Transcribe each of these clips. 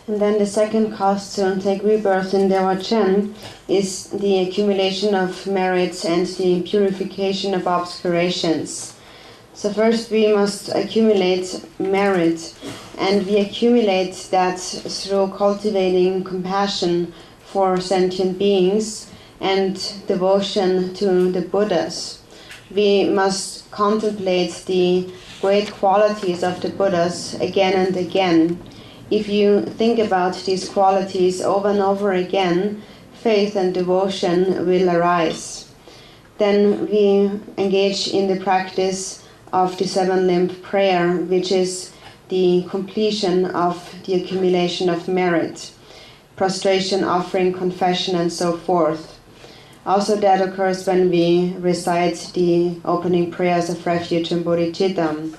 And then the second cause to take rebirth in Dewa-chen is the accumulation of merits and the purification of obscurations. So first we must accumulate merit, and we accumulate that through cultivating compassion for sentient beings and devotion to the Buddhas. We must contemplate the great qualities of the Buddhas again and again. If you think about these qualities over and over again, faith and devotion will arise. Then we engage in the practice of the seven-limb prayer, which is the completion of the accumulation of merit, prostration, offering, confession, and so forth. Also that occurs when we recite the opening prayers of refuge and bodhicitta.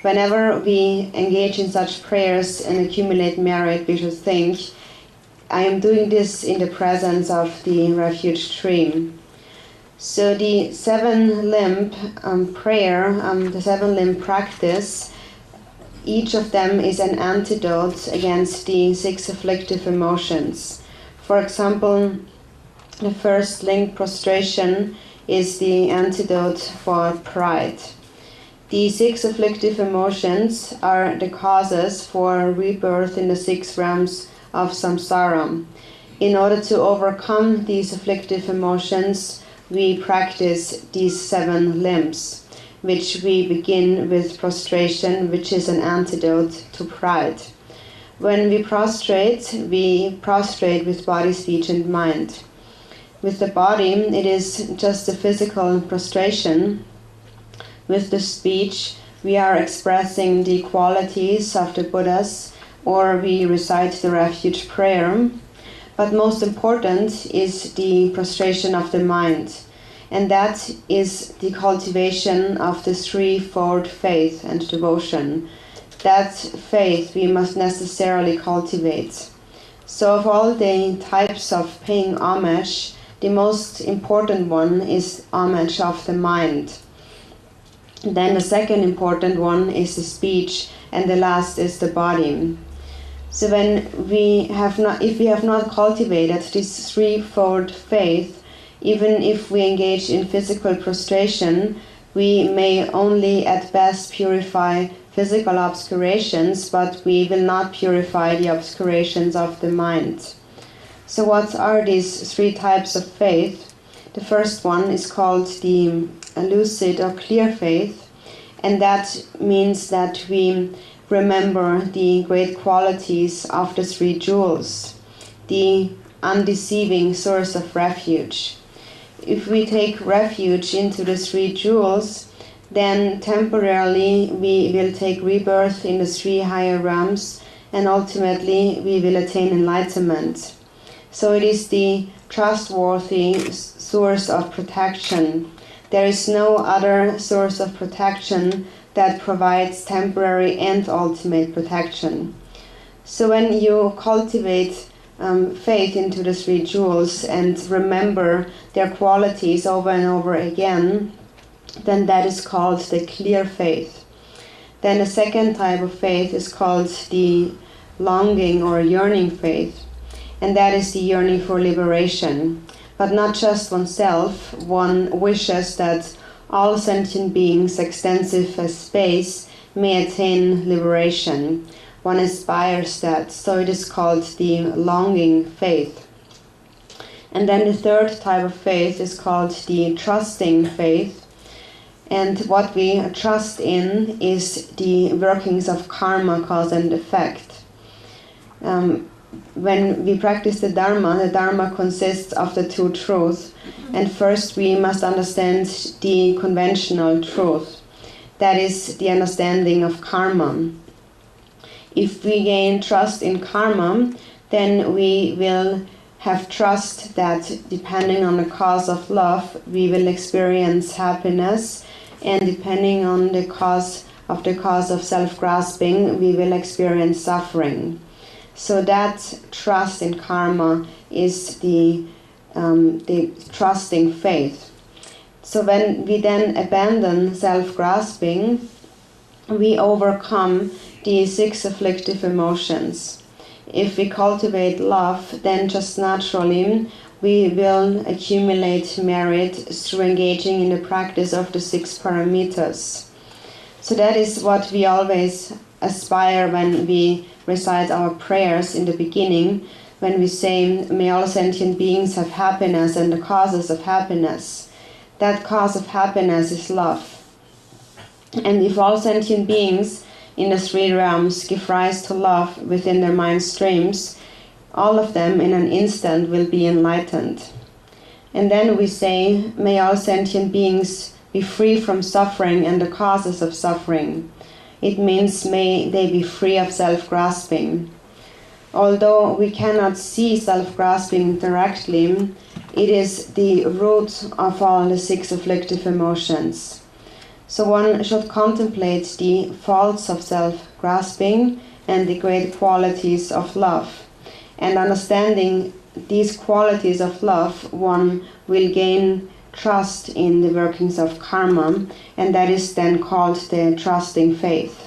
Whenever we engage in such prayers and accumulate merit, we should think, I am doing this in the presence of the refuge tree. So the seven-limb prayer, the seven-limb practice, each of them is an antidote against the 6 afflictive emotions. For example, the first limb prostration is the antidote for pride. The 6 afflictive emotions are the causes for rebirth in the 6 realms of samsara. In order to overcome these afflictive emotions, we practice these 7 limbs, which we begin with prostration, which is an antidote to pride. When we prostrate with body, speech, and mind. With the body, it is just a physical prostration. With the speech, we are expressing the qualities of the Buddhas, or we recite the refuge prayer. But most important is the prostration of the mind, and that is the cultivation of the threefold faith and devotion. That faith we must necessarily cultivate. So of all the types of paying homage, the most important one is homage of the mind. Then the second important one is the speech, and the last is the body. So if we have not cultivated this threefold faith, even if we engage in physical prostration, we may only at best purify physical obscurations, but we will not purify the obscurations of the mind. So what are these 3 types of faith? The first one is called the lucid or clear faith, and that means that we remember the great qualities of the 3 jewels, the undeceiving source of refuge. If we take refuge into the 3 jewels, then temporarily we will take rebirth in the 3 higher realms, and ultimately we will attain enlightenment. So it is the trustworthy source of protection. There is no other source of protection that provides temporary and ultimate protection. So when you cultivate faith into the 3 jewels and remember their qualities over and over again, then that is called the clear faith. Then the second type of faith is called the longing or yearning faith, and that is the yearning for liberation. But not just oneself, one wishes that all sentient beings, extensive as space, may attain liberation. One aspires that, so it is called the longing faith. And then the third type of faith is called the trusting faith. And what we trust in is the workings of karma, cause and effect. When we practice the Dharma consists of the 2 truths. And first we must understand the conventional truth. That is the understanding of karma. If we gain trust in karma, then we will have trust that depending on the cause of love, we will experience happiness, and depending on the cause of self-grasping, we will experience suffering. So that trust in karma is the trusting faith. So when we then abandon self-grasping, we overcome the 6 afflictive emotions. if we cultivate love, then just naturally we will accumulate merit through engaging in the practice of the 6 paramitas. So that is what we always aspire when we recite our prayers in the beginning, when we say, may all sentient beings have happiness and the causes of happiness. That cause of happiness is love. And if all sentient beings in the 3 realms give rise to love within their mind streams, all of them in an instant will be enlightened. And then we say, may all sentient beings be free from suffering and the causes of suffering. It means may they be free of self-grasping. Although we cannot see self-grasping directly, it is the root of all the 6 afflictive emotions. So one should contemplate the faults of self-grasping and the great qualities of love. And understanding these qualities of love, one will gain trust in the workings of karma, and that is then called the trusting faith.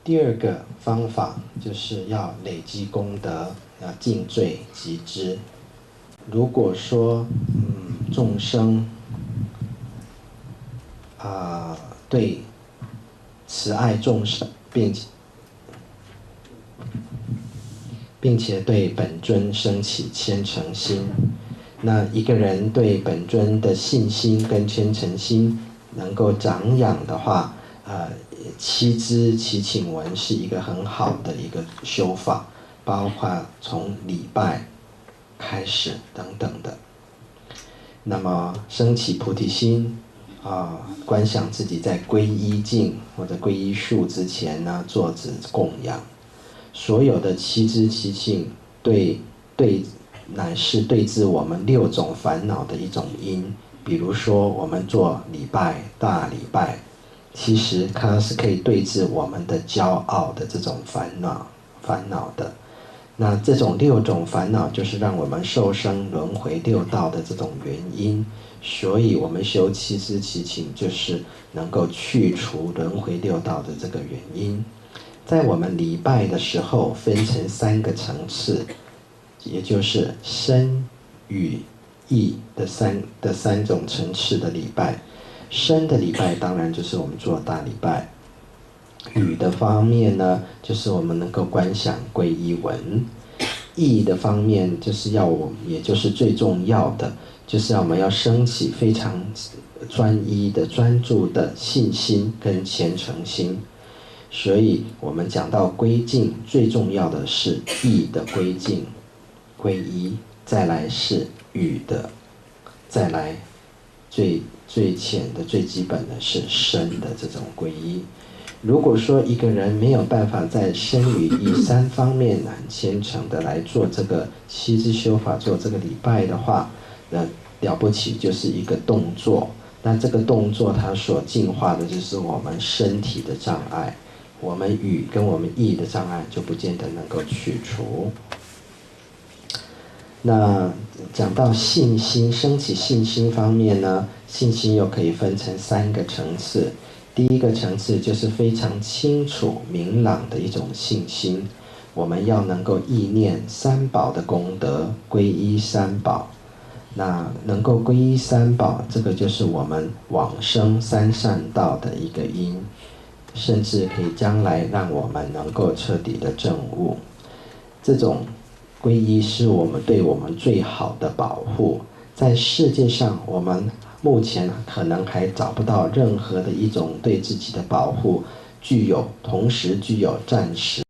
第2个方法就是要累积功德，要尽罪集之。如果说众生对慈爱众生，并且对本尊升起虔诚心，那一个人对本尊的信心跟虔诚心能够长养的话，七支祈请文是一个很好的一个修法，包括从礼拜开始等等的。那么升起菩提心观想自己在皈依境或者皈依树之前呢，坐止供养。所有的七支祈请乃是对治我们6种烦恼的一种因。比如说我们做礼拜、大礼拜，其实它是可以对治我们的骄傲的这种烦恼的。那这种6种烦恼就是让我们受生轮回6道的这种原因，所以我们修七支祈请就是能够去除轮回6道的这个原因。在我们礼拜的时候分成3个层次，也就是身语意的三种层次的礼拜。身的礼拜当然就是我们做大礼拜，语的方面呢，就是我们能够观想皈依文；意的方面就是也就是最重要的，就是我们要升起非常专一的专注的信心跟虔诚心。所以我们讲到归敬，最重要的是意的归敬皈依，再来是语的，再来最浅的最基本的是身的这种皈依。如果说一个人没有办法在身语意3方面很虔诚的来做这个七支修法，做这个礼拜的话，了不起就是一个动作。那这个动作它所净化的就是我们身体的障碍，我们语跟我们意的障碍就不见得能够去除。那讲到信心，升起信心方面呢，信心又可以分成3个层次。第一个层次就是非常清楚明朗的一种信心，我们要能够意念3宝的功德，皈依3宝。那能够皈依3宝，这个就是我们往生3善道的一个因，甚至可以将来让我们能够彻底的证悟。这种皈依是我们对我们最好的保护。在世界上，我们目前可能还找不到任何的一种对自己的保护同时具有暂时